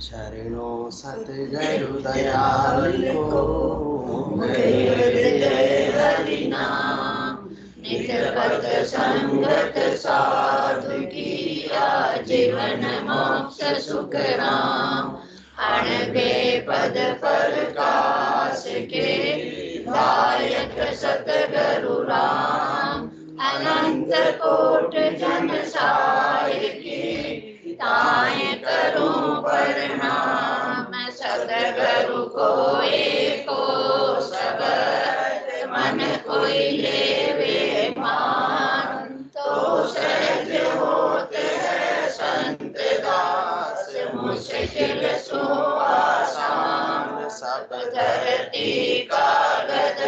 शरणो सतगुरु दयाल को हरि नाम। नित पथ संगत साधु किया जीवन मोक्ष सुख राम। अणबे पद प्रकाश के दायक सतगुरु राम। अनंत कोट जन साय के ताय करूं प्रणाम। सतगुरु को एको शब्द मन कोई लेवे मान। तो सहज होत है संत दास मुश्किल सो आसान। सब धरती कागज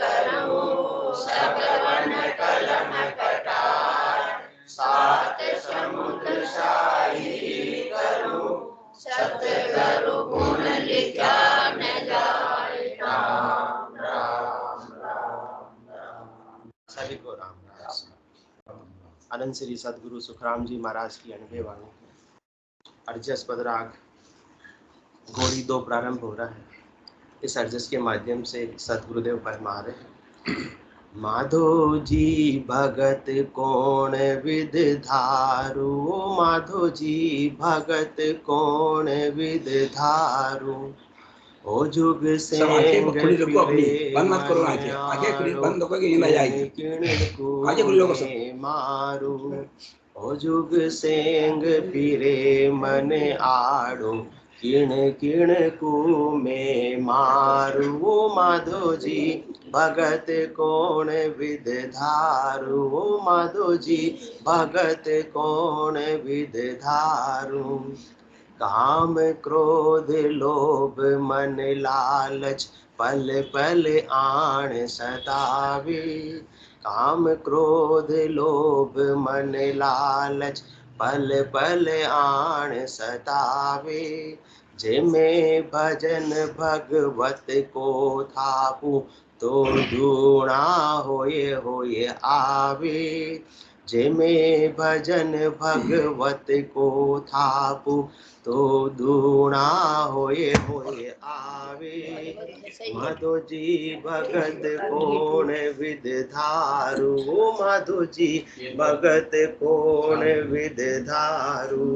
करूं सब वन कलम कटार। सात समुद्र शाही करूं सतगुरु गुण लिखा न जाए। राम राम राम राम। सभी को राम राम। अनंत श्री सदगुरु सुखराम जी महाराज की अनबे वाणी अर्जस पद राग घोड़ी 2 प्रारंभ हो रहा है। इस अर्जस के माध्यम से सदगुरुदेव फरमा रहे हैं, माधो जी भगत कौन विद धारू। माधो जी भगत कौन विद धारू। ओ जुग से मारू। ओ जुग सेंग फिरे मन आड़ो। किण किण को में मारू। माधो जी भगत कौन विद धारू। माधो जी भगत कौन विद धारू। काम क्रोध लोभ मन लालच पल पल आण सतावे। काम क्रोध लोभ मन लालच पल पल आण सतावे। जिमे भजन भगवत को थापू तो दूना होए होए आवे। जिमे भजन भगवत को थापू तो दूना होए होए आवे। माधो जी भगत कौन विद धारू। माधो जी भगत कौन विद धारू।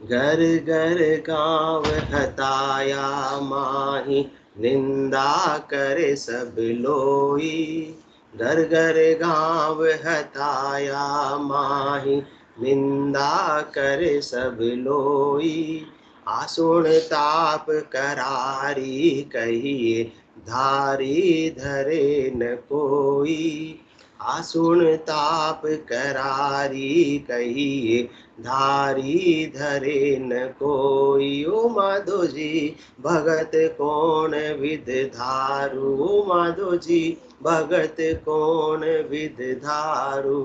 घर घर गाँव हताया माही निंदा करे सब लोई। घर घर गाँव हताया माही निंदा करे सब लोई। आसुण ताप करारी कहिए धारी धरे न कोई। आसुण ताप करारी कहिए धारी धरे न कोई। ओ माधो जी भगत कौन विद धारू। ओ माधो जी भगत कौन विद धारू।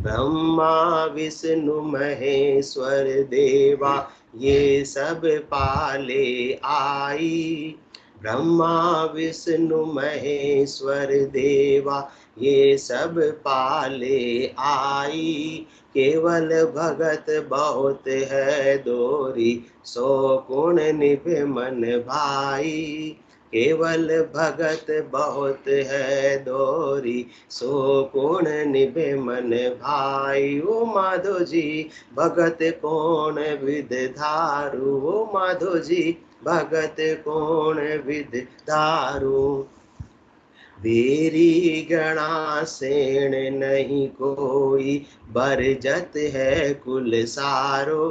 ब्रह्मा विष्णु महेश्वर देवा ये सब पाले आई। ब्रह्मा विष्णु महेश्वर देवा ये सब पाले आई। केवल भगत बहुत है दोरी सो गुण निभे मन भाई। केवल भगत बहुत है दोरी सो गुण निभे मन भाई। ओ माधो जी भगत कौन विद धारू। ओ माधो जी भगत कौन विद धारू। बेरी गणा सेण नहीं कोई बरजत है कुल सारो।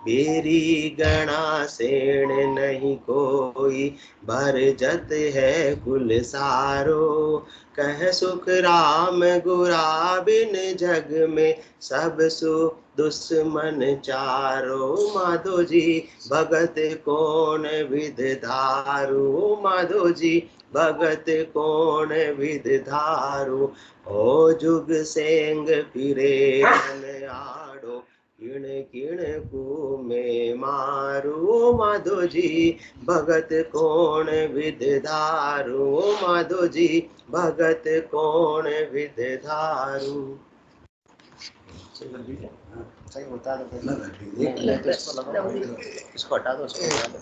बेरी गणा सेण नहीं कोई बरजत है कुल सारो। कह सुख राम गुरा बिन जग में सब सु दुश्मन चारो। माधो जी भगत कौन विद धारू। माधो जी भगत कौन विद धारू। ओ जुग सेंग फिरे मन आड़ो किण किण को में मारू। माधो जी भगत कौन विद धारू। माधो जी भगत कौन विद धारू। सही होता है तो इसको लगाओ, इसको हटा दो, इसको हटा दो।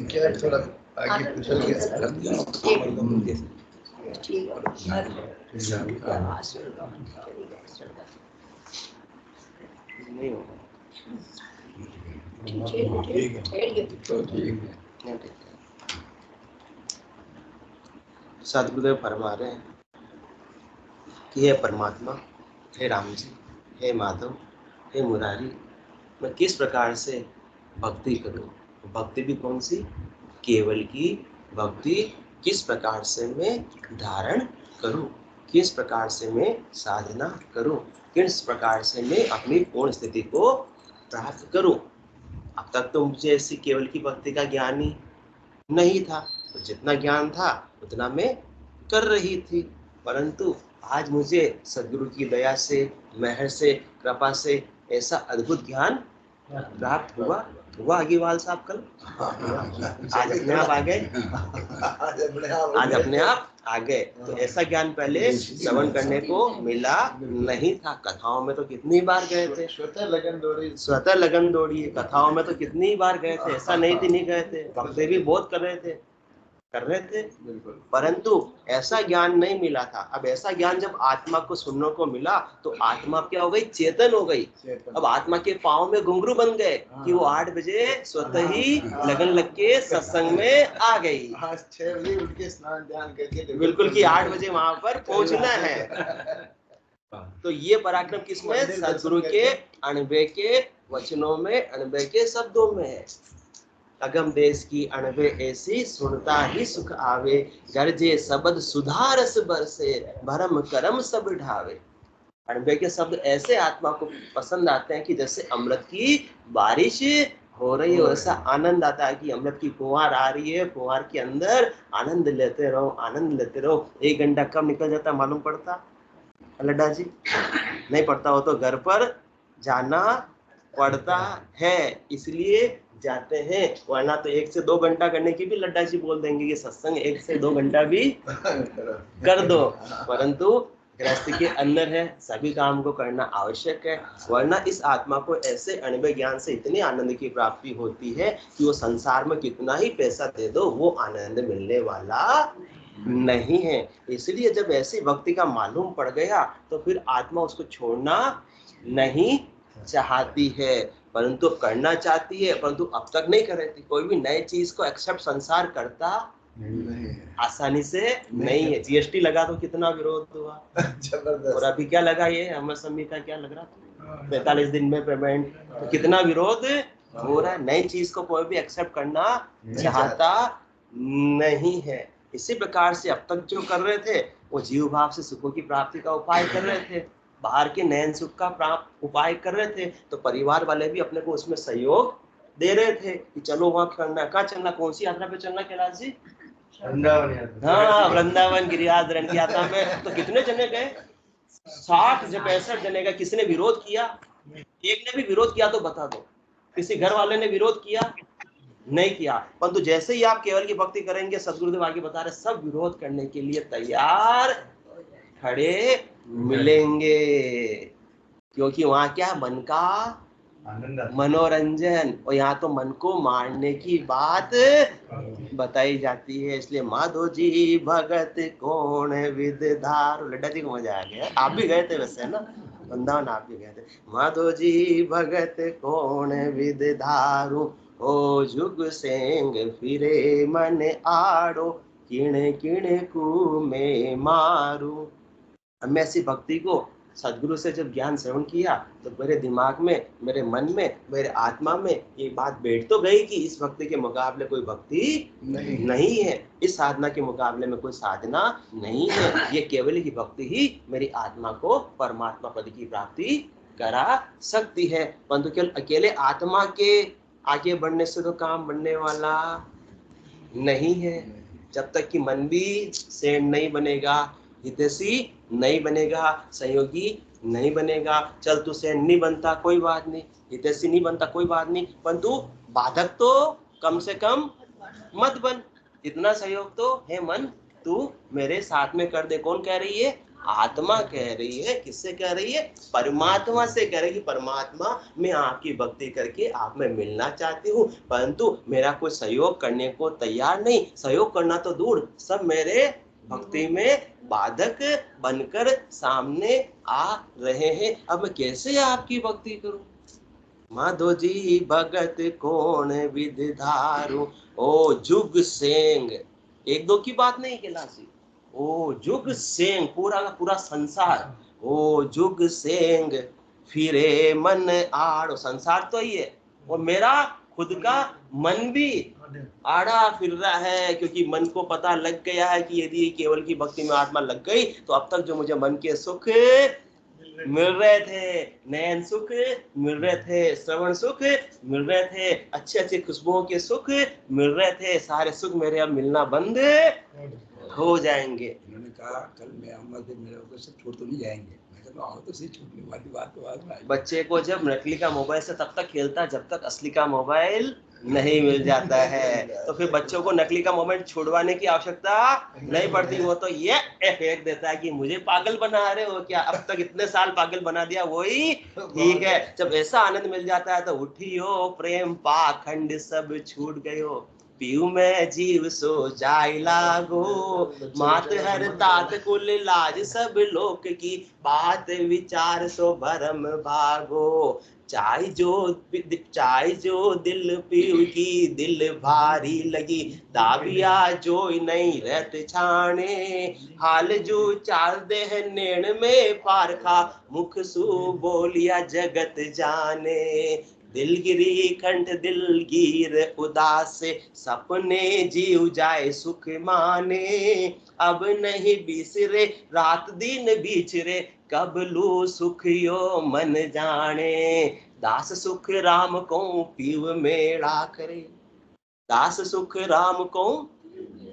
क्या थोड़ा आगे कुचल के नहीं होगा। सदगुरुदेव फरमा रहे हैं कि हे परमात्मा, हे राम जी, हे माधव, हे मुरारी, मैं किस प्रकार से भक्ति करूं? भक्ति भी कौन सी? केवल की भक्ति किस प्रकार से मैं धारण करूं? किस प्रकार से मैं साधना करूं? किस प्रकार से मैं अपनी पूर्ण स्थिति को प्राप्त करूं? अब तक तो मुझे ऐसी केवल की भक्ति का ज्ञान ही नहीं था, तो जितना ज्ञान था उतना मैं कर रही थी, परंतु आज मुझे सद्गुरु की दया से, मेहर से, कृपा से ऐसा अद्भुत ज्ञान प्राप्त हुआ अग्रवाल साहब कल। आज अपने आप आ गए, आज अपने आप आ गए। तो ऐसा ज्ञान पहले श्रवण करने को मिला नहीं था। कथाओं में तो कितनी बार गए थे, स्वतः लगन दौड़ी। कथाओं में तो कितनी बार गए थे, ऐसा नहीं थी नहीं गए थे। भक्ति भी बहुत कर रहे थे, परंतु ऐसा ज्ञान नहीं मिला था। अब ऐसा ज्ञान जब आत्मा को सुनने को मिला तो आत्मा क्या हो गई? चेतन हो गई। अब आत्मा के पाँव में घुंघरू बन गए कि वो 8 बजे स्वतः ही लगन लग के सत्संग में आ गई। 6 बजे उठ के स्नान ध्यान करके बिल्कुल कि 8 बजे वहां पर पहुंचना है। तो ये पराक्रम किसमें? सद्गुरु के अनुभव के वचनों में, अनुभव के शब्दों में है। अगम देश की अणबे ऐसी, सुनता ही सुख आवे, गरजे शब्द सुधारस बरसे, भरम करम सब ढावे। अणबे के शब्द ऐसे आत्मा को पसंद आते हैं कि जैसे अमृत की बारिश हो रही हो, ऐसा आनंद आता है कि अमृत की फुहार आ रही है, फुहार के अंदर आनंद लेते रहो, आनंद लेते रहो। 1 घंटा कब निकल जाता मालूम पड़ता? लड्डा जी नहीं पड़ता हो तो घर पर जाना पड़ता है, इसलिए जाते हैं, वरना तो 1 से 2 घंटा करने की भी लड्डा जी बोल देंगे कि सत्संग 1 से 2 घंटा भी कर दो, परंतु गृहस्थी के अंदर है, सभी काम को करना आवश्यक है। वरना इस आत्मा को ऐसे अनुभव ज्ञान से इतने आनंद की प्राप्ति होती है कि वो संसार में कितना ही पैसा दे दो वो आनंद मिलने वाला नहीं है। इसलिए जब ऐसी भक्ति का मालूम पड़ गया तो फिर आत्मा उसको छोड़ना नहीं चाहती है, परंतु करना चाहती है, परंतु अब तक नहीं कर रही थी। कोई भी नई चीज को एक्सेप्ट संसार करता आसानी से नहीं है। जीएसटी लगा तो कितना विरोध हुआ, और अभी क्या लगा ये एमएसएमई का क्या लग रहा था, 45 दिन में पेमेंट, तो कितना विरोध हो रहा है। नई चीज को कोई भी एक्सेप्ट करना चाहता नहीं है। इसी प्रकार से अब तक जो कर रहे थे वो जीव भाव से सुखों की प्राप्ति का उपाय कर रहे थे, बाहर के नयन सुख का प्राप्त उपाय कर रहे थे, तो परिवार वाले भी अपने को उसमें सहयोग दे रहे थे कि चलो वहां करना। कहाँ चलना, कौन सी यात्रा पे चलना कैलाश जी? हाँ, वृंदावन गिरिराज रण की यात्रा में। तो कितने जने गए? 60 से 65 जने गए। किसने विरोध किया? एक ने भी विरोध किया तो बता दो, किसी घर वाले ने विरोध किया? नहीं किया। परंतु जैसे ही आप केवल की भक्ति करेंगे, सदगुरुदेव आगे बता रहे, सब विरोध करने के लिए तैयार खड़े मिलेंगे, क्योंकि वहां क्या मन का मनोरंजन, और यहाँ तो मन को मारने की बात बताई जाती है। इसलिए माधो जी भगत कौन विदधार, लड्डा जी को मजा आ गया। आप भी गए थे वैसे ना वृंदावन, आप भी गए थे। माधो जी भगत कौन विदधारू, ओ जुग सेंग फिरे मन आड़ो, किणे किणे कु में मारू। मैं ऐसी भक्ति को सदगुरु से जब ज्ञान श्रवण किया तो मेरे दिमाग में, मेरे मन में, मेरे आत्मा में ये बात बैठ तो गई कि इस भक्ति के मुकाबले कोई भक्ति नहीं है, इस साधना के मुकाबले में कोई साधना नहीं है। ये केवल की भक्ति ही मेरी आत्मा को परमात्मा पद की प्राप्ति करा सकती है, परंतु केवल अकेले आत्मा के आगे बढ़ने से तो काम बढ़ने वाला नहीं है। जब तक कि मन भी सेठ नहीं बनेगा, हितैषी नहीं बनेगा, सहयोगी नहीं बनेगा। चल तू सेठ नहीं बनता कोई बात नहीं, हितैषी नहीं बनता कोई बात नहीं, परंतु बाधक तो कम से कम मत बन। इतना सहयोग तो है मन तू मेरे साथ में कर दे। कौन कह रही है? आत्मा कह रही है, किससे कह रही है? परमात्मा से कह रही है। परमात्मा, मैं आपकी भक्ति करके आप में मिलना चाहती हूँ, परंतु मेरा कोई सहयोग करने को तैयार नहीं। सहयोग करना तो दूर, सब मेरे भक्ति में बाधक बनकर सामने आ रहे हैं। अब मैं कैसे आपकी भक्ति करूं? माधो जी भगत कौन विध धारू, ओ जुग सेंग। एक दो की बात नहीं कैलाशी, ओ जुग सेंग, पूरा का पूरा संसार। ओ जुग सेंग फिरे मन आड़ो, संसार तो ही है और मेरा खुद का मन भी आड़ा फिर रहा है, क्योंकि मन को पता लग गया है कि यदि केवल की भक्ति में आत्मा लग गई तो अब तक जो मुझे मन के सुख मिल रहे थे, नयन सुख मिल रहे थे, श्रवण सुख मिल रहे थे, अच्छे अच्छे खुशबुओं के सुख मिल रहे थे, सारे सुख मेरे अब मिलना बंद हो जाएंगे। उन्होंने कहा कल मैं आऊंगा तो मेरे को सब छोड़ तो नहीं जाएंगे। मैं कहा आओ तो सही, छूटने वाली बात तो बाद में। बच्चे को जब नकली का मोबाइल से तब तक खेलता जब तक असली का मोबाइल नहीं मिल जाता है, तो फिर बच्चों को नकली का मोबाइल छुड़वाने की आवश्यकता नहीं पड़ती। वो तो ये फेंक देता है कि मुझे पागल बना रहे हो क्या, अब तक इतने साल पागल बना दिया, वही ठीक है। जब ऐसा आनंद मिल जाता है तो उठियो प्रेम पाखंड सब छूट गयो, पीऊ में जीव सो जाय लागो, मात हर तात कुल लाज सब लोक की, बात विचार सो भरम भागो, चाय जो दिल पीऊ की दिल भारी लगी, दाबिया जो नहीं रहत छाने, हाल जो चाल देह नेण में पारखा, मुख सु बोलिया जगत जाने, दिलगिरी कंठ दिलगीर उदास, सपने जीव जाए सुख माने, अब नहीं बिसरे रात दिन बिछरे, कब लू सुख यो मन जाने, दास सुख राम को पीव मेला करे, दास सुख राम को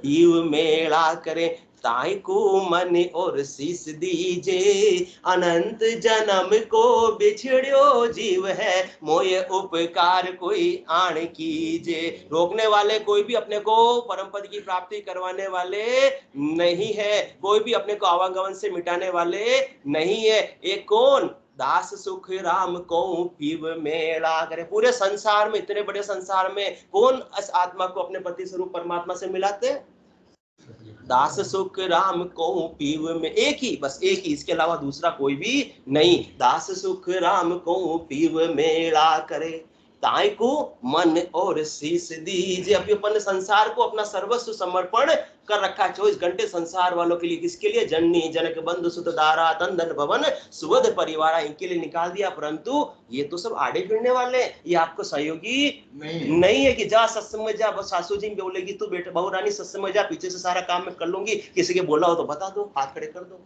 पीव मेला करे, ताई को मन और शीस दीजे, अनंत जन्म को बिछड़ियो जीव है, मोये उपकार कोई आण कीजे। रोकने वाले कोई भी अपने को परम पद की प्राप्ति करवाने वाले नहीं है, कोई भी अपने को आवागमन से मिटाने वाले नहीं है। एक कौन? दास सुख राम को पीव मेला करे। पूरे संसार में, इतने बड़े संसार में कौन इस आत्मा को अपने पति स्वरूप परमात्मा से मिलाते? दास सुख राम को पीव में, एक ही, बस एक ही, इसके अलावा दूसरा कोई भी नहीं। दास सुख राम को पीव मेला करे, ताई को मन और शीश दीजिए। अभी अपन संसार को अपना सर्वस्व समर्पण कर रखा है 24 घंटे संसार वालों के लिए। किसके लिए? जननी जनक बंधु सुत दारा तंदन भवन सुवध परिवार, इनके लिए निकाल दिया। परंतु ये तो सब आड़े फिरने वाले, ये आपको सहयोगी नहीं है कि जा सत्संग में जा, बस सासू जी बोलेगी तू बेटा बहू रानी सत्संग में जा, पीछे से सारा काम मैं कर लूंगी, किसी के बोला हो तो बता दो, हाथ खड़े कर दो।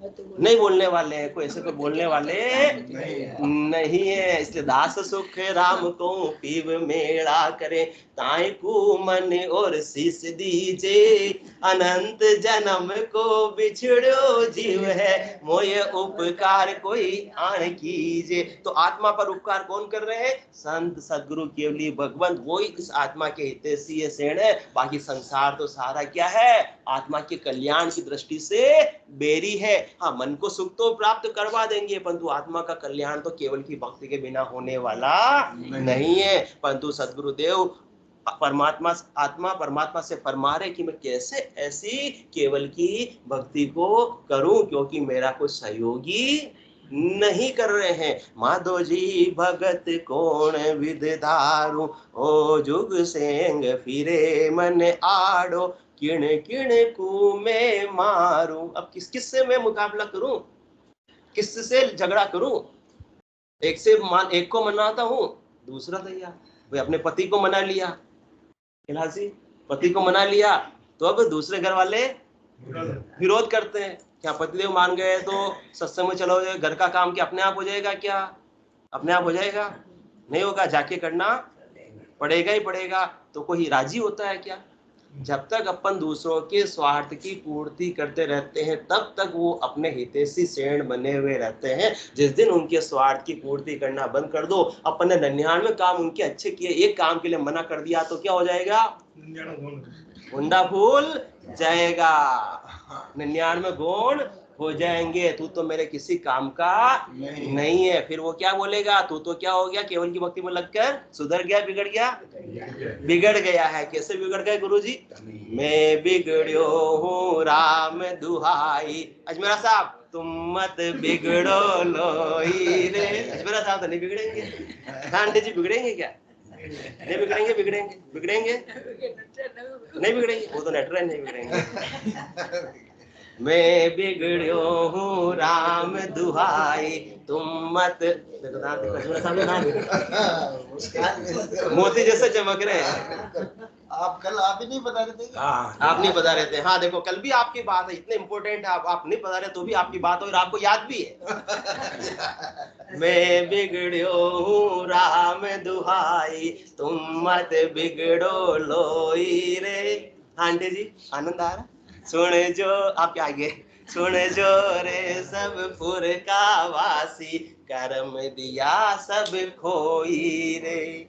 नहीं बोलने वाले हैं, कोई ऐसे कोई बोलने वाले नहीं है। इसलिए दास सुख राम को पीव मेला करे, ताई को मन और शीश दीजे, अनंत जन्म को बिछड़ो जीव है, मोये उपकार कोई आण कीजे। तो आत्मा पर उपकार कौन कर रहे हैं? संत सदगुरु केवली भगवंत, वही इस आत्मा के हितैषी सेण है। बाकी संसार तो सारा क्या है? आत्मा के कल्याण की दृष्टि से बेरी है। हाँ, मन को सुख तो प्राप्त करवा देंगे, परंतु आत्मा का कल्याण तो केवल की भक्ति के बिना होने वाला नहीं है। परंतु सदगुरुदेव आत्मा परमात्मा से फरमा रहे कि मैं कैसे ऐसी केवल की भक्ति को करूं, क्योंकि मेरा कोई सहयोगी नहीं कर रहे हैं। माधो जी भगत कौन विध धारू, ओ जुग सेंग फिरे मन आड़ो, किण किण को मैं मारूं। अब किस से मैं मुकाबला करूं, किससे झगड़ा करूं? एक को मनाता हूं, दूसरा तैयार। भाई अपने पति को मना लिया, खिलासी पति को मना लिया, तो अब दूसरे घर वाले विरोध करते हैं। क्या पतिदेव मान गए तो सत्संग में चलो, घर का काम क्या अपने आप हो जाएगा? क्या अपने आप हो जाएगा? नहीं होगा, जाके करना पड़ेगा ही पड़ेगा। तो कोई राजी होता है क्या? जब तक अपन दूसरों के स्वार्थ की पूर्ति करते रहते हैं तब तक वो अपने हितैषी सेण बने हुए रहते हैं। जिस दिन उनके स्वार्थ की पूर्ति करना बंद कर दो, अपन ने 99 काम उनके अच्छे किए, एक काम के लिए मना कर दिया, तो क्या हो जाएगा? हुंडा फूल जाएगा। 99 गुण हो जाएंगे, तू तो मेरे किसी काम का नहीं है। फिर वो क्या बोलेगा, तू तो क्या हो गया, केवल की भक्ति में लगकर सुधर गया, बिगड़ गया, बिगड़ गया है। कैसे बिगड़ गए गुरुजी? मैं बिगड़ो हूँ राम दुहाई। अजमेरा साहब तुम मत बिगड़ो लोई रे। अजमेरा साहब तो नहीं बिगड़ेंगे, आंटी जी बिगड़ेंगे क्या? नहीं बिगड़ेंगे, बिगड़ेंगे बिगड़ेंगे नहीं बिगड़ेंगे, वो तो नेटवर्क नहीं बिगड़ेंगे। मैं बिगड़ो हूँ राम दुहाई तुम मत, मोती जैसे चमक रहे हैं। आप कल आप ही नहीं बता रहे थे क्या? आप नहीं बता रहे थे, हाँ देखो कल भी आपकी बात है, इतने इंपॉर्टेंट है, आप नहीं बता रहे तो भी आपकी बात हो और आपको याद भी है। मैं बिगड़ो हूँ राम दुहाई तुम मत बिगड़ो लोई रे। आंटी जी आनंद आ रहा? सुन जो आपके आगे, सुन जो रे सब पुर का वासी, कर्म दिया सब खोई रे।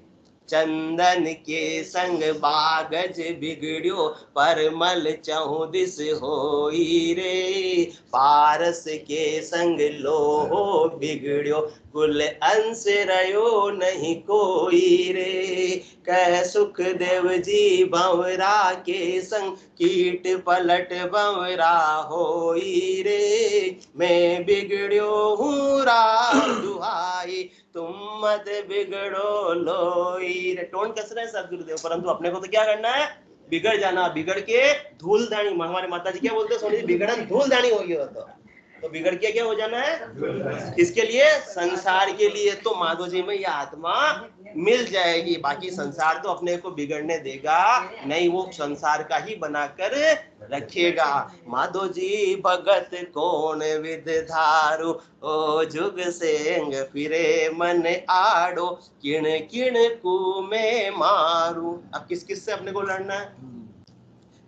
चंदन के संग बागज बिगड़्यो, परमल चहुदिस होई रे। पारस के संग लोहो बिगड़्यो, कुल अंश रयो नहीं कोई रे। कह सुखदेव जी भंवरा के संग, कीट पलट भंवरा होई रे। मैं बिगड़्यो हूँ राम दुहाई तुम मत बिगड़ो लोई रे। टोन कस रहे हैं सदगुरुदेव, परंतु अपने को तो क्या करना है, बिगड़ जाना, बिगड़ के धूल दानी। हमारे माता जी क्या बोलते हैं, सोनी जी बिगड़न धूल दानी हो गई हो तो बिगड़ के क्या हो जाना है? इसके लिए संसार के लिए तो माधो जी में ये आत्मा मिल जाएगी, बाकी संसार तो अपने को बिगड़ने देगा नहीं, वो संसार का ही बनाकर रखेगा। माधो जी भगत कौन विद धारू, ओ जुग सेंग फिरे मन आड़ो, किण किण कु में मारू। अब किस किस से अपने को लड़ना है?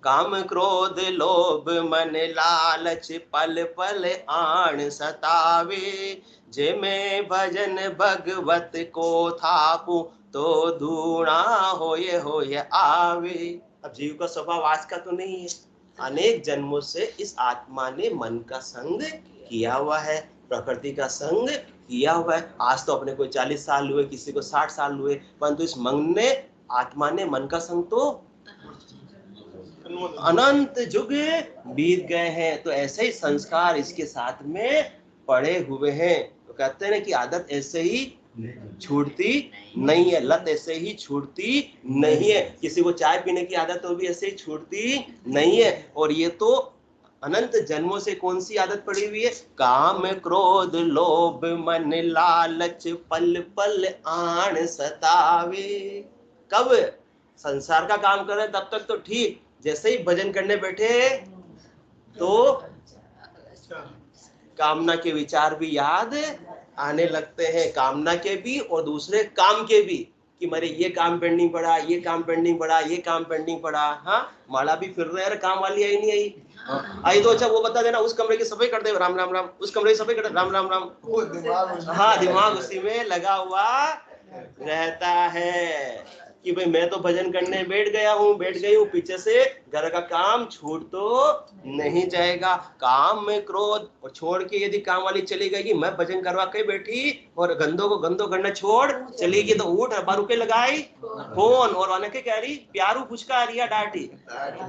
काम क्रोध लोभ मन लालच, पल पल आण सतावे। जे में भजन भगवत को थापू, तो धूणा होए आवे। अब जीव का स्वभाव आज का तो नहीं है, अनेक जन्मों से इस आत्मा ने मन का संग किया हुआ है, प्रकृति का संग किया हुआ है। आज तो अपने को 40 साल हुए, किसी को 60 साल हुए, परंतु इस मन ने, आत्मा ने मन का संग तो अनंत युग बीत गए हैं। तो ऐसे ही संस्कार इसके साथ में पड़े हुए हैं। तो कहते हैं कि आदत ऐसे ही छूटती नहीं है, लत ऐसे ही छूटती नहीं है। किसी को चाय पीने की आदत तो भी ऐसे ही छूटती नहीं है। और ये तो अनंत जन्मों से कौन सी आदत पड़ी हुई है? काम क्रोध लोभ मन लालच, पल पल आण सतावे। कब संसार का काम कर रहे तब तक तो ठीक, जैसे ही भजन करने बैठे तो कामना के विचार भी याद आने लगते हैं, कामना के भी और दूसरे काम के भी, कि मेरे ये काम पेंडिंग पड़ा, ये काम पेंडिंग पड़ा, ये काम पेंडिंग पड़ा। हाँ माला भी फिर रहे, काम वाली आई नहीं आई? आई तो अच्छा वो बता देना, उस कमरे की सफाई कर दे, राम राम राम, उस कमरे की सफाई कर दे, राम राम राम। हाँ दिमाग उसी में लगा हुआ रहता है कि भाई मैं तो भजन करने बैठ गई हूँ, पीछे से घर का काम छूट तो नहीं जाएगा। काम में क्रोध और छोड़ के यदि काम वाली चली गई कि मैं भजन करवा के बैठी और गंदों को गंदो करना छोड़ चली गई, तो उठ बारू के लगाई फोन और आने के कह रही प्यारू पुचका रिया डाटी,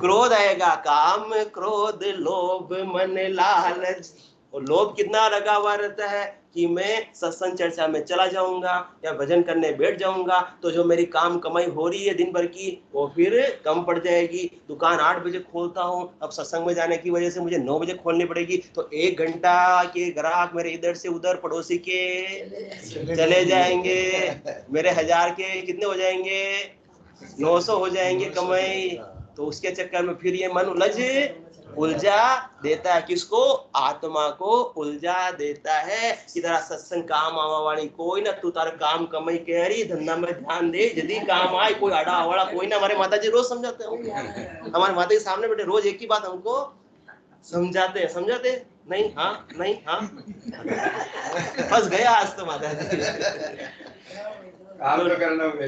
क्रोध आएगा। काम क्रोध लोभ मन लालच, और लोभ कितना लगा हुआ रहता है कि मैं सत्संग चर्चा में चला जाऊंगा या भजन करने बैठ जाऊंगा तो जो मेरी काम कमाई हो रही है दिन भर की वो फिर कम पड़ जाएगी। दुकान 8 बजे खोलता हूँ, अब सत्संग में जाने की वजह से मुझे 9 बजे खोलनी पड़ेगी, तो 1 घंटा के ग्राहक मेरे इधर से उधर पड़ोसी के चले जाएंगे, मेरे 1000 के कितने हो जाएंगे, 900 हो जाएंगे कमाई। तो उसके चक्कर में फिर ये मन उलझा देता है। किसको? आत्मा को उलझा देता है कि तेरा सत्संग काम आवा वाली कोई ना, तू तारा काम कमाई कह रही, धंधा में ध्यान दे, यदि काम आए कोई अड़ा अवड़ा कोई ना। हमारे माता जी रोज समझाते हैं, हमारे माता जी सामने बैठे रोज एक ही बात हमको समझाते नहीं हाँ नहीं हाँ। फंस गया आज तो माता जी। काम तो करना होगा।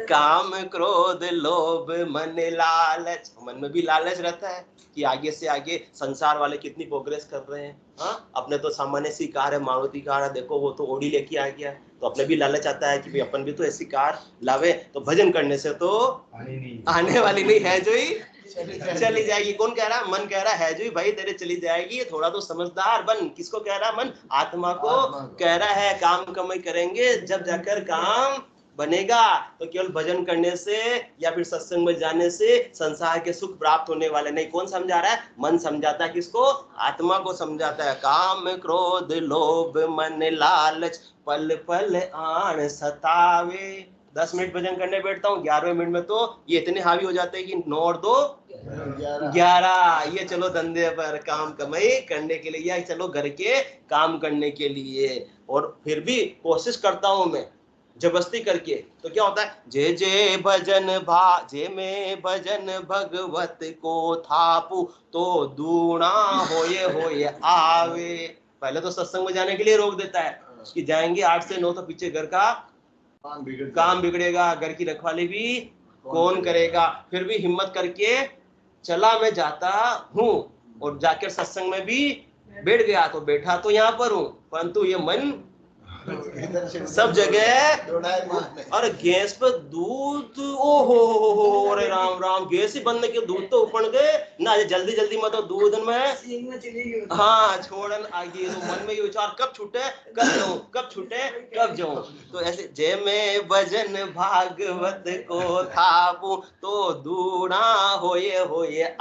काम क्रोध लोभ मन लालच, मन में भी लालच रहता है कि आगे से आगे संसार वाले कितनी प्रोग्रेस कर रहे हैं। हाँ, अपने तो सामान्य सी कार है, मारुति कार है, देखो वो तो ओडी लेके आ गया, तो अपने भी लालच आता है कि भाई अपन भी तो ऐसी कार लावे, तो भजन करने से तो आने वाली नहीं है जो ही चली जाएगी। कौन कह रहा? मन कह रहा है जो ही भाई तेरे चली जाएगी, थोड़ा तो समझदार बन। किसको कह रहा? मन आत्मा को कह रहा है। काम कमाई करेंगे जब जाकर काम बनेगा, तो केवल भजन करने से या फिर सत्संग में जाने से संसार के सुख प्राप्त होने वाले नहीं। कौन समझा रहा है? मन समझाता है। किसको? आत्मा को समझाता है। काम क्रोध लोभ मन लालच पल पल आन सतावे। 10 मिनट भजन करने बैठता हूँ, 11वें मिनट में तो ये इतने हावी हो जाते हैं कि 9 और 2 11। ये चलो धंधे पर काम कमाई करने के लिए, या चलो घर के काम करने के लिए, और फिर भी कोशिश करता हूं मैं जबरदस्ती करके। तो क्या होता है? जे जे भजन जे में भजन भगवत को थापू, तो दूना होए आवे। पहले तो सत्संग में जाने के लिए रोक देता है कि जाएंगे 8 से 9, तो पीछे घर का काम बिगड़ेगा, घर की रखवाली भी कौन करेगा। फिर भी हिम्मत करके चला मैं जाता हूँ, और जाकर सत्संग में भी बैठ गया। तो बैठा तो यहाँ पर हूँ, परंतु ये मन सब जगह। और गैस पर दूध, ओहो अरे राम राम, गैस ही बंद के दूध तो उपड़ गए ना, जल्दी जल्दी मत दूध में हाँ छोड़न आगे। तो मन में ये विचार, कब छूटे कब जाऊं, कब छूटे कब जाऊं। तो ऐसे जय में भजन भागवत को थापू, तो दूना होए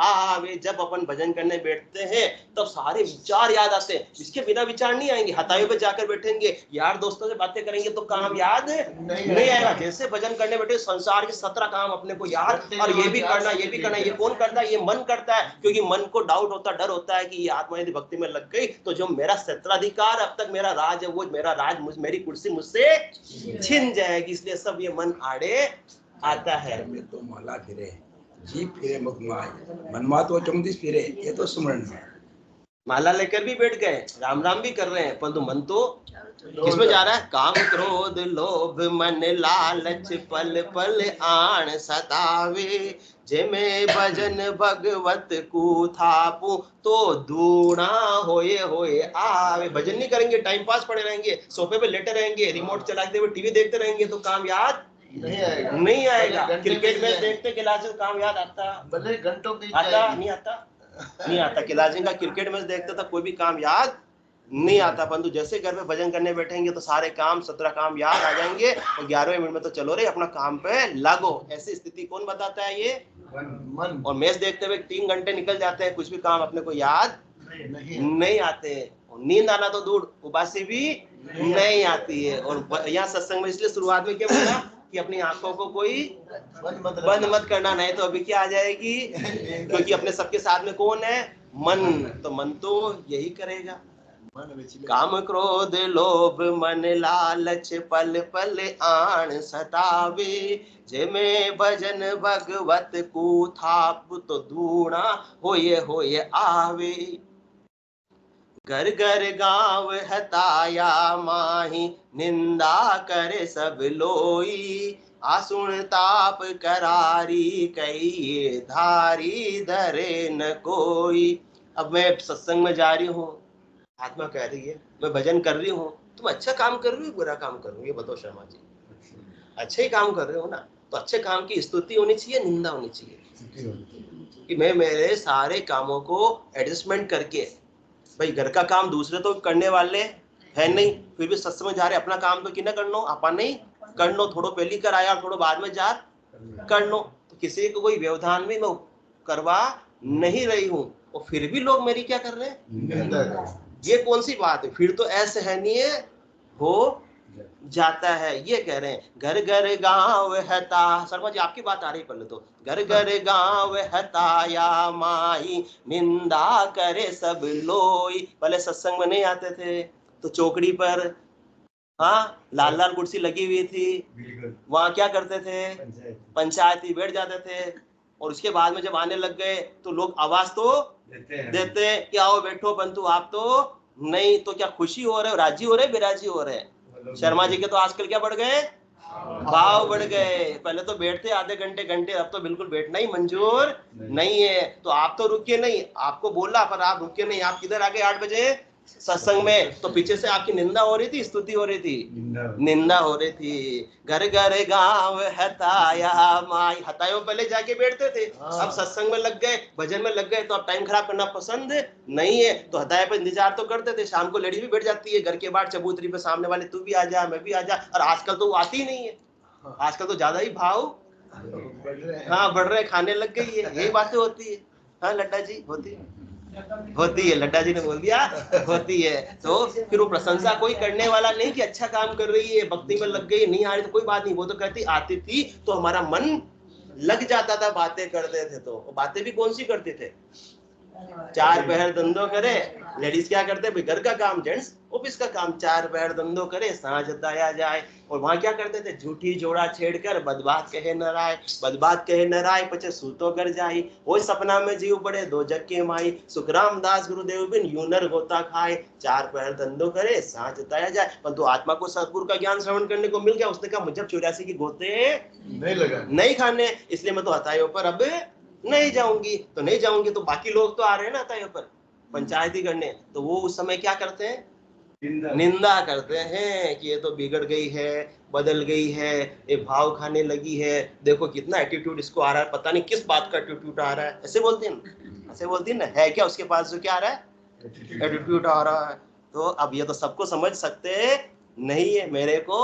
आवे। जब अपन भजन करने बैठते हैं तब सारे विचार याद आते हैं, इसके बिना विचार नहीं आएंगे। हतायों पे जाकर बैठेंगे, यार दोस्तों से बातें करेंगे तो काम याद नहीं आएगा। जैसे भजन करने बैठे संसार के 17 काम अपने को याद, और ये भी करना ये भी करना। ये कौन करता है? ये मन करता है, क्योंकि मन को डाउट होता, डर होता है कि ये आत्मा यदि भक्ति में लग गई तो जो मेरा क्षेत्राधिकार अब तक मेरा राज है, वो मेरा राज मेरी कुर्सी मुझसे छिन जाएगी। इसलिए सब ये मन आड़े आता है। में तो माला फिरे, जीप फिरे मुखमाय, मनमा तो 34 फिरे, ये तो सुमरण है। माला लेकर भी बैठ गए, राम राम भी कर रहे हैं, परंतु मन तो किसमें जा रहा है? काम क्रोध लोभ मन लालच पल पल आन सतावे। जेमे भजन भगवत को थापू, तो दूना होए आवे। भजन नहीं करेंगे, टाइम पास पड़े रहेंगे, सोफे पे लेटे रहेंगे, रिमोट चलाते हुए टीवी देखते रहेंगे, तो काम याद नहीं आएगा। क्रिकेट मैच देखते गिलास काम याद आता, घंटों आता नहीं आता। किलाजिंग का क्रिकेट मैच देखते था, कोई भी काम याद नहीं आता। परंतु जैसे घर में भजन करने बैठेंगे तो सारे काम 17 काम याद आ जाएंगे, और 11वें मिनट में तो चलो रे अपना काम पे लागो। ऐसी स्थिति कौन बताता है? ये मन। और मैच देखते हुए 3 घंटे निकल जाते हैं, कुछ भी काम अपने को याद नहीं आते। और नींद आना तो दूर, उबासी भी नहीं आती है। और यहाँ सत्संग में इसलिए शुरुआत में क्या बोला कि अपनी आंखों को कोई बंद मत करना, नहीं तो अभी क्या आ जाएगी, क्योंकि अपने सबके साथ में कौन है? मन। तो मन तो यही करेगा। काम क्रोध लोभ मन लालच पल पल आन सतावे। जेमे भजन भगवत को थाप, तो दूना होए आवे। घर घर गाँव हताया माही, निंदा करे सब लोई। आसुन ताप करारी कई, धारी धरे न कोई। अब मैं सत्संग में जा रही हूँ, आत्मा कह रही है मैं भजन कर रही हूँ, तुम अच्छा काम कर रही हो बुरा काम कर रही हो? ये बताओ शर्मा जी, अच्छे ही काम कर रहे हो ना? तो अच्छे काम की स्तुति होनी चाहिए, निंदा होनी चाहिए कि मैं मेरे सारे कामों को एडजस्टमेंट करके, भाई घर का काम दूसरे तो करने वाले है नहीं, फिर भी सत्संग में जा रहे, अपना काम तो किना करना, आपा नहीं करना, थोड़ो पहली कर आया थोड़ो बाद में जा करना। तो किसी को कोई व्यवधान भी मैं करवा नहीं रही हूँ, और फिर भी लोग मेरी क्या कर रहे हैं? ये कौन सी बात है? फिर तो असहनीय हो जाता है। ये कह रहे हैं घर घर गाँव हता। शर्मा जी आपकी बात आ रही पहले तो, घर घर गाँव हताया माई, निंदा करे सब लोई। पहले सत्संग में नहीं आते थे तो चौकड़ी पर हाँ लाल लाल कुर्सी लगी हुई थी, वहां क्या करते थे? पंचायती बैठ जाते थे। और उसके बाद में जब आने लग गए तो लोग आवाज तो देते कि आओ बैठो, परंतु आप तो नहीं। तो क्या खुशी हो रहे हो, राजी हो रहे, बेराजी हो रहे? शर्मा जी के तो आजकल क्या बढ़ गए? भाव बढ़ गए। पहले तो बैठते आधे घंटे घंटे, अब तो बिल्कुल बैठना ही मंजूर नहीं है। तो आप तो रुके नहीं, आपको बोला पर आप रुके नहीं। आप किधर आ गए 8 बजे सत्संग में? तो पीछे से आपकी निंदा हो रही थी, स्तुति हो रही थी? निंदा हो रही थी। घर घर गांव हताया माई, हतायों पहले जाके बैठते थे, अब सत्संग में लग गए, भजन में लग गए, तो अब टाइम खराब करना पसंद नहीं है। तो हताया पे इंतजार तो करते थे, शाम को लड़ी भी बैठ जाती है घर के बाहर चबूतरी पे, सामने वाले तू भी आ जा मैं भी आ जा। और आजकल तो वो आती ही नहीं है, आजकल तो ज्यादा ही भाव हाँ बढ़ रहे, खाने लग गई है। यही बातें होती है। हाँ लड्डा जी होती है, लड्डा जी ने बोल दिया होती है। तो फिर वो प्रशंसा कोई करने वाला नहीं कि अच्छा काम कर रही है, भक्ति में लग गई, नहीं आ रही तो कोई बात नहीं। वो तो कहती आती थी तो हमारा मन लग जाता था, बातें करते थे। तो बातें भी कौन सी करते थे? 4 पहर धंधो करे। लेडीज क्या करते हैं? घर का काम, जेंट्स ऑफिस का काम। 4 पहर धंधो करे, सांझ दाया जाए। और वहां क्या करते थे? झूठी जोड़ा छेड़कर बदबात कहे न राय, बदबात कहे न राय पचे सूतो कर जाई। वो सपना में जीव पड़े दो जग के माई, सुखराम दास गुरुदेव बिन यूनर गोता खाए। 4 पहर धंधो करे, सांझ दाया जाए। परंतु आत्मा को सतगुरु का ज्ञान श्रवण करने को मिल गया। उसने कहा मुझे 84 की गोते नहीं खाने, इसलिए मैं तो हतायों पर अब नहीं जाऊंगी। तो नहीं जाऊंगी तो बाकी लोग तो आ रहे हैं ना हतायों पर पंचायती करने। तो वो उस समय क्या करते हैं? निंदा करते हैं कि ये तो बिगड़ गई है, बदल गई है, ये भाव खाने लगी है, देखो कितना एटीट्यूड इसको आ रहा है, पता नहीं किस बात का एटीट्यूड आ रहा है। ऐसे बोलते हैं, ऐसे बोलती है ना, है क्या उसके पास जो क्या आ रहा है? एटीट्यूड आ रहा है। तो अब ये तो सबको समझ सकते नहीं है, मेरे को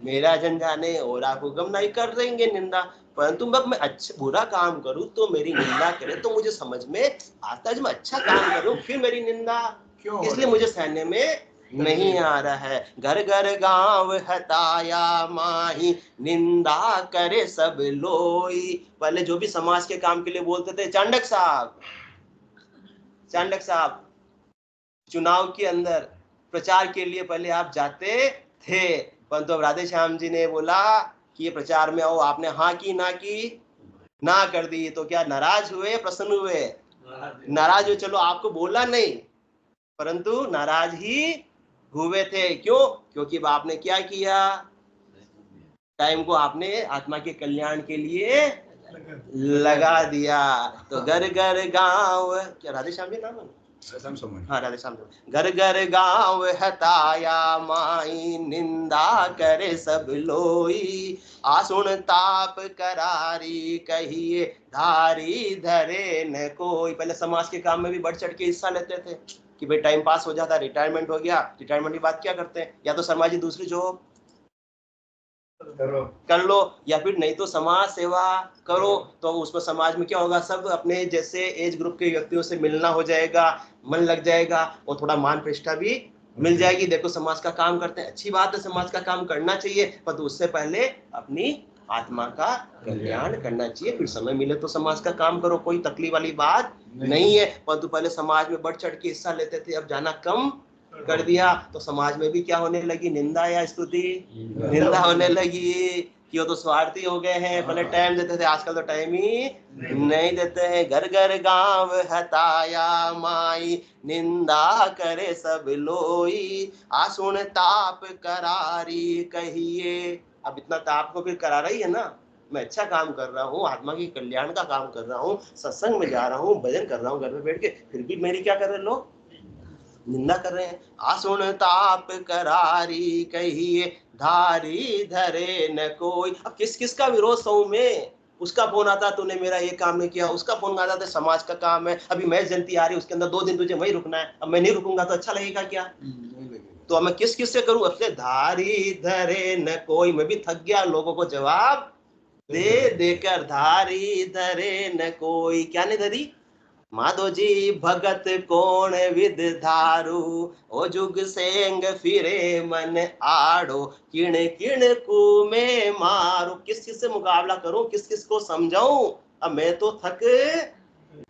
मेरा जन जाने और आप हुक्म नहीं कर देंगे निंदा। परंतु जब मैं अच्छा बुरा काम करूं तो मेरी निंदा करे तो मुझे समझ में आता है। जब मैं अच्छा काम करूं फिर मेरी निंदा क्यों? इसलिए मुझे सहने में नहीं आ रहा है। घर घर गांव हताया माही, निंदा करे सब लोई। पहले जो भी समाज के काम के लिए बोलते थे, चांडक साहब चुनाव के अंदर प्रचार के लिए पहले आप जाते थे, परंतु अब राधे श्याम जी ने बोला कि ये प्रचार में आओ। आपने हाँ की ना कर दी, तो क्या नाराज हुए, प्रसन्न हुए? नाराज हुए। चलो आपको बोला नहीं, परंतु नाराज ही हुए थे। क्यों? क्योंकि आपने क्या किया? टाइम को आपने आत्मा के कल्याण के लिए लगा दिया। तो घर घर गांव, क्या राधे श्याम जी नाम है? हाँ राधे श्याम। घर घर गांव हताया माई, निंदा करे सब लोई। आसुन ताप करारी कहिए, धारी धरे न कोई। पहले समाज के काम में भी बढ़ चढ़ के हिस्सा लेते थे कि भाई टाइम पास हो जाता, रिटायरमेंट हो गया, रिटायरमेंट के बाद क्या करते हैं? या तो शर्मा जी दूसरी जॉब कर लो, या फिर नहीं तो समाज सेवा करो। तो उसमें समाज में क्या होगा? सब अपने जैसे एज ग्रुप के व्यक्तियों से मिलना हो जाएगा, मन लग जाएगा, और थोड़ा मान प्रतिष्ठा भी मिल जाएगी। देखो समाज का काम करते हैं, अच्छी बात है, समाज का काम करना चाहिए, पर उससे पहले अपनी आत्मा का कल्याण करना चाहिए। फिर समय मिले तो समाज का काम करो, कोई तकलीफ वाली बात नहीं है। परंतु पहले समाज में बढ़ चढ़ के हिस्सा लेते थे, अब जाना कम कर दिया। तो समाज में भी क्या होने लगी? निंदा या स्तुति? निंदा होने लगी कि वो तो स्वार्थी हो गए हैं। पहले टाइम देते थे, आजकल तो टाइम ही नहीं देते हैं। घर घर गांव हताया माई, निंदा करे सब लोई। आसुन ताप करारी कहिए। अब इतना ताप को फिर करा रही है ना, मैं अच्छा काम कर रहा हूँ, आत्मा की कल्याण का काम कर रहा हूँ, सत्संग में जा रहा हूँ, भजन कर रहा हूँ घर में बैठ के, फिर भी मेरी क्या कर रहे लोग? निंदा कर रहे हैं। आसुन ताप करारी कहिए, धारी धरे न कोई। अब किस किस का विरोध सऊ में? उसका फोन आता, तूने मेरा ये काम नहीं किया, उसका फोन आता था, समाज का काम है, अभी मैच जयंती आ रही है, उसके अंदर 2 दिन तुझे वही रुकना है, अब मैं नहीं रुकूंगा तो अच्छा लगेगा क्या? तो मैं किस किस से करूं? अपने धारी धरे न कोई। मैं भी थक गया लोगों को जवाब दे देकर। धारी धरे न कोई, क्या नहीं धरी? माधो जी भगत कौन विद धारू, ओ जुग सेंग फिरे मन आड़ो, किण किण कु में मारो। किस किस से मुकाबला करूं, किस किस को समझाऊं? अब मैं तो थक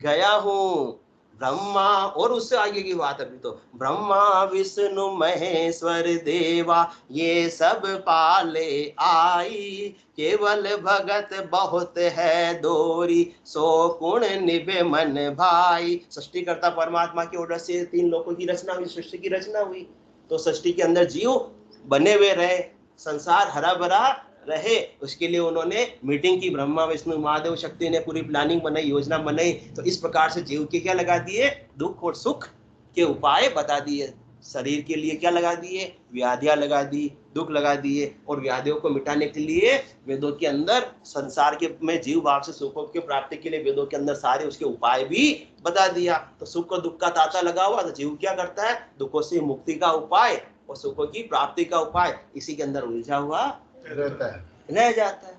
गया हूं। ब्रह्मा, और उससे आगे की बात अभी तो, ब्रह्मा विष्णु महेश्वर देवा, ये सब पाले आई, केवल भगत बहुत है दोरी, सो गुण निभे मन भाई। सृष्टिकर्ता परमात्मा के ऑर्डर से 3 लोकों की रचना हुई, सृष्टि की रचना हुई। तो सृष्टि के अंदर जीव बने हुए रहे, संसार हरा भरा रहे, उसके लिए उन्होंने मीटिंग की, ब्रह्मा विष्णु महादेव शक्ति ने पूरी प्लानिंग बनाई, योजना बनाई। तो इस प्रकार से जीव के क्या लगा दिए, दुख और सुख के उपाय बता दिए। शरीर के लिए क्या लगा दिए, व्याधियां लगा दी, दुख लगा दिए, और व्याधियों को मिटाने के लिए वेदों के अंदर संसार के में जीव भाव से सुखों की प्राप्ति के लिए वेदों के अंदर सारे उसके उपाय भी बता दिया। तो सुख और दुख का तांता लगा हुआ, तो जीव क्या करता है, दुखों से मुक्ति का उपाय और सुखों की प्राप्ति का उपाय इसी के अंदर उलझा हुआ रह जाता है।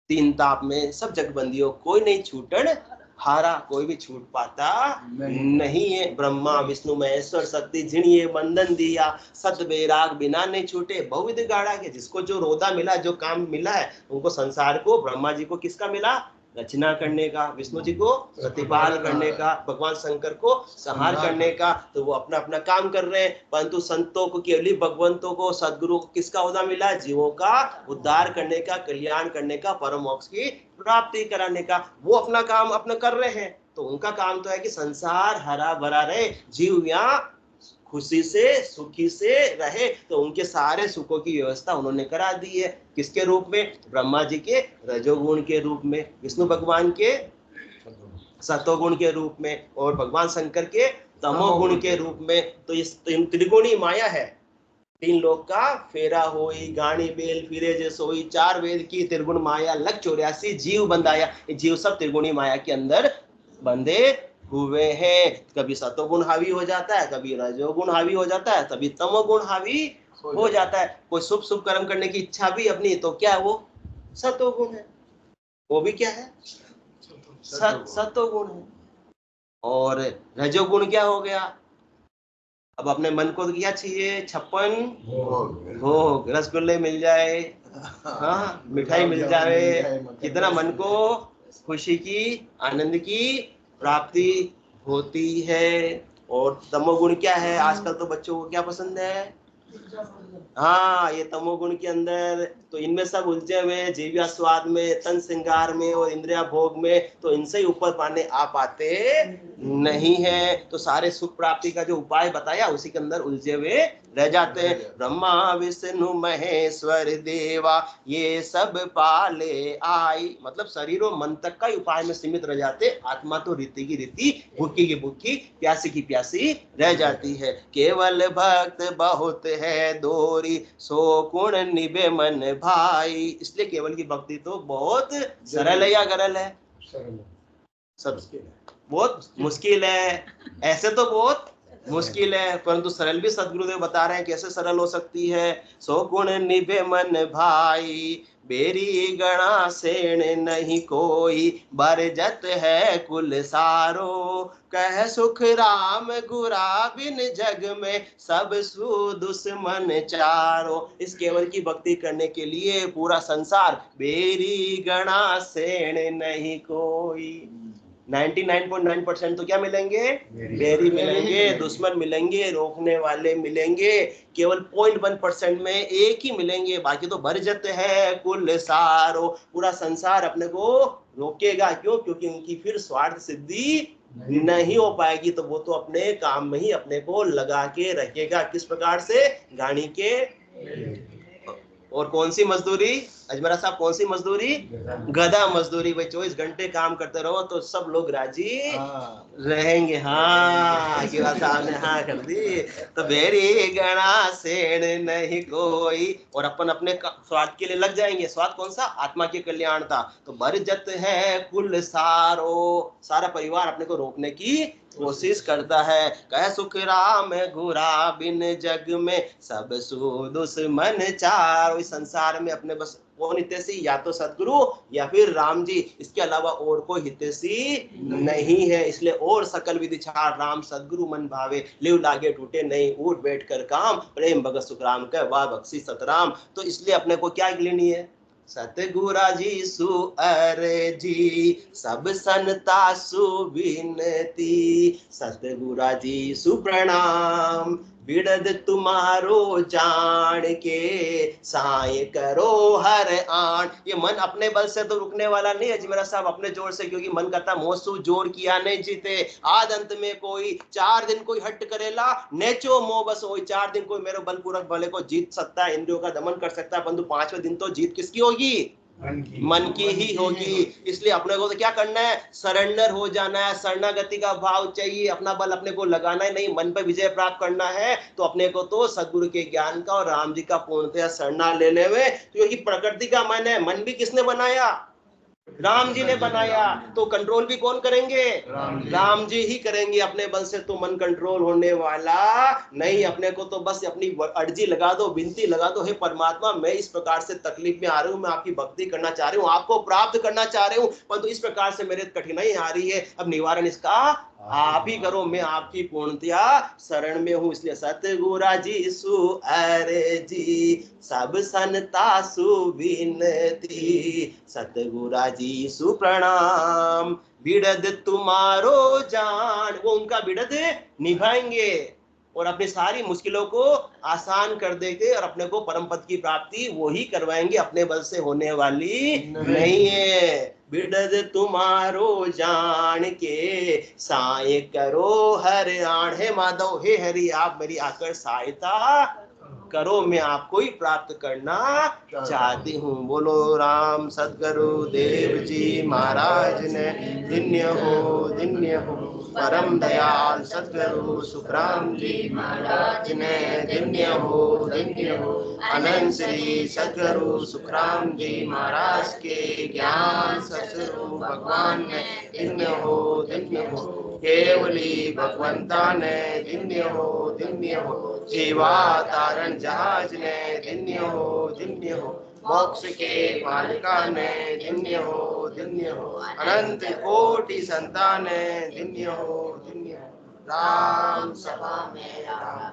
तीन ताप में सब जगबंदियों, कोई नहीं छूटन हारा, कोई भी छूट पाता नहीं है। ब्रह्मा विष्णु महेश्वर शक्ति जिन्हें बंधन दिया, सत बैराग बिना नहीं छूटे, बहुविध गाड़ा के। जिसको जो रोदा मिला, जो काम मिला है, उनको संसार को, ब्रह्मा जी को किसका मिला, रचना करने का, विष्णु जी को प्रतिपाल करने का, भगवान शंकर को संहार करने का। तो वो अपना अपना काम कर रहे हैं, परंतु संतों को, केवली भगवंतों को, सदगुरु को किसका ओहदा मिला, जीवों का उद्धार करने का, कल्याण करने का, परम मोक्ष की प्राप्ति कराने का। वो अपना काम अपना कर रहे हैं। तो उनका काम तो है कि संसार हरा भरा रहे, जीव यहाँ खुशी से सुखी से रहे। तो उनके सारे सुखों की व्यवस्था उन्होंने करा दी है। किसके रूप में, ब्रह्मा जी के रजोगुण के रूप में, विष्णु भगवान के सतोगुण के रूप में, और भगवान शंकर के तमोगुण के रूप में। तो इस त्रिगुणी माया है। तीन लोक का फेरा होई, गाणी बेल फिरे जे सोई, चार वेद की त्रिगुण माया, लग 84 जीव बंधाया। ये जीव सब त्रिगुणी माया के अंदर बंधे हुए हैं। कभी सतोगुण हावी हो जाता है, कभी रजोगुण हावी हो जाता है, कभी तमोगुण हावी हो जाता है। कोई शुभ शुभ कर्म करने की इच्छा भी अपनी, तो क्या है वो सतोगुण है, वो भी क्या है, सतोगुण है। और रजोगुण क्या हो गया, अब अपने मन को क्या चाहिए, 56 भोग, रसगुल्ले मिल जाए, हाँ मिठाई मिल जाए, कितना मन को खुशी की, आनंद की प्राप्ति होती है। और तमोगुण क्या है, आजकल तो बच्चों को क्या पसंद है, हाँ ये तमोगुण के अंदर तो इनमें सब उलझे हुए, जीव्या स्वाद में, तन श्रृंगार में और इंद्रिया भोग में। तो इनसे ही ऊपर पाने आ पाते नहीं है। तो सारे सुख प्राप्ति का जो उपाय बताया उसी के अंदर उलझे हुए रह जाते हैं। ब्रह्मा विष्णु महेश्वर देवा ये सब पाले आई, मतलब शरीर और मन तक का उपाय में सीमित रह जाते। आत्मा तो रीति की रीति, भूखी की भूखी, प्यासी की प्यासी रह जाती है। केवल भक्त बहुत है दोरी, सो गुण निभे मन भाई। इसलिए केवल की भक्ति तो बहुत सरल है या गरल है, सब बहुत मुश्किल है। ऐसे तो बहुत मुश्किल है, परंतु सरल भी सदगुरुदेव बता रहे हैं कैसे सरल हो सकती है। सो गुण निभे मन भाई, बेरी गणा सेण नहीं कोई, बरजत है कुल सारो, कह सुख राम गुरा बिन जग में, सब सु दुश्मन चारो। इस केवल की भक्ति करने के लिए पूरा संसार, बेरी गणा सेण नहीं कोई, 99.9% तो क्या मिलेंगे, बेरी मिलेंगे, दुश्मन मिलेंगे, रोकने वाले मिलेंगे। केवल 0.1% में एक ही मिलेंगे, बाकी तो बरजत है कुल सारो। पूरा संसार अपने को रोकेगा, क्यों, क्योंकि उनकी फिर स्वार्थ सिद्धि नहीं हो पाएगी। तो वो तो अपने काम में ही अपने को लगा के रखेगा। किस प्रकार से, गाड़ी के। और कौन सी मजदूरी, अजमेरा साहब, कौन सी मजदूरी, गधा मजदूरी। भाई 24 घंटे काम करते रहो तो सब लोग राजी रहेंगे। हाँ की बात आपने हाँ कर दी। तो बेरी गणा सेण नहीं कोई, और अपन अपने स्वार्थ के लिए लग जाएंगे। स्वार्थ कौन सा, आत्मा के कल्याण था। तो बरजत है कुल सारो, सारा परिवार अपने को रोकने की कोशिश करता है। कह सुख राम गुरा बिन जग में, सब सु दुश्मन चार। इस संसार में अपने बस कौन हितैषी, या तो सदगुरु या फिर राम जी, इसके अलावा और कोई हितैषी नहीं है। इसलिए और सकल विधि छाड़, राम सदगुरु मन भावे, लिव लागे टूटे नहीं, उठ बैठ कर काम, प्रेम भगत सुख राम कह वाह बख्शी सतराम। तो इसलिए अपने को क्या लेनी है, सतगुरा जी सु अर्जी, सब संता सु विनती, सतगुरा जी सु प्रणाम, बिरद तुम्हारो जान के, साय करो हर आन। ये मन अपने बल से तो रुकने वाला नहीं है जी मेरा साहब, अपने जोर से, क्योंकि मन कहता मोसू जोर किया नहीं जीते, आज अंत में कोई 4 दिन कोई हट करेला, नेचो मोह बस होई। 4 दिन कोई मेरे बलपूर्वक भले को जीत सकता है, इंद्रियों का दमन कर सकता है, परंतु 5वें दिन तो जीत किसकी होगी? मन की ही होगी। इसलिए अपने को तो क्या करना है? सरेंडर हो जाना है, शरणागति का भाव चाहिए, अपना बल अपने को लगाना ही नहीं, मन पर विजय प्राप्त करना है। तो अपने को तो सदगुरु के ज्ञान का और राम जी का पूर्णतया शरणा लेने में, क्योंकि प्रकृति का मन है, मन भी किसने बनाया? राम जी ने बनाया। तो कंट्रोल भी कौन करेंगे? राम जी ही करेंगे। अपने बल से तो मन कंट्रोल होने वाला नहीं। अपने को तो बस अपनी अर्जी लगा दो, विनती लगा दो, हे परमात्मा मैं इस प्रकार से तकलीफ में आ रही हूँ, मैं आपकी भक्ति करना चाह रही हूँ, आपको प्राप्त करना चाह रही हूँ, परंतु इस प्रकार से मेरे कठिनाई आ रही है, अब निवारण इसका आप ही करो, मैं आपकी पूर्णतया शरण में हूँ। इसलिए सतगुरा जी सु अरे जी सब संता सु विनती, सतगुरा जी सु प्रणाम, बिरद तुम्हारो जान। वो उनका बिरद निभाएंगे और अपनी सारी मुश्किलों को आसान कर देंगे और अपने को परम पद की प्राप्ति वो ही करवाएंगे, अपने बल से होने वाली नहीं है। बिरद तुम्हारो जान के, साय करो हर आण। हे माधव, हे हरि, आप मेरी आकर सहायता करो, मैं आपको ही प्राप्त करना चाहती हूँ। बोलो राम सद्गुरु देव जी महाराज ने धन्य हो परम दयाल सद्गुरु सुखराम जी महाराज ने धन्य हो अनंत श्री सद्गुरु सुखराम जी महाराज के ज्ञान सद्गुरु भगवान ने धन्य हो केवली भगवंता ने धन्य हो सेवा तारण जहाज ने धन्य हो मोक्ष के मालिका ने धन्य हो अनंत कोटि संतान ने धन्य हो राम सभा में राम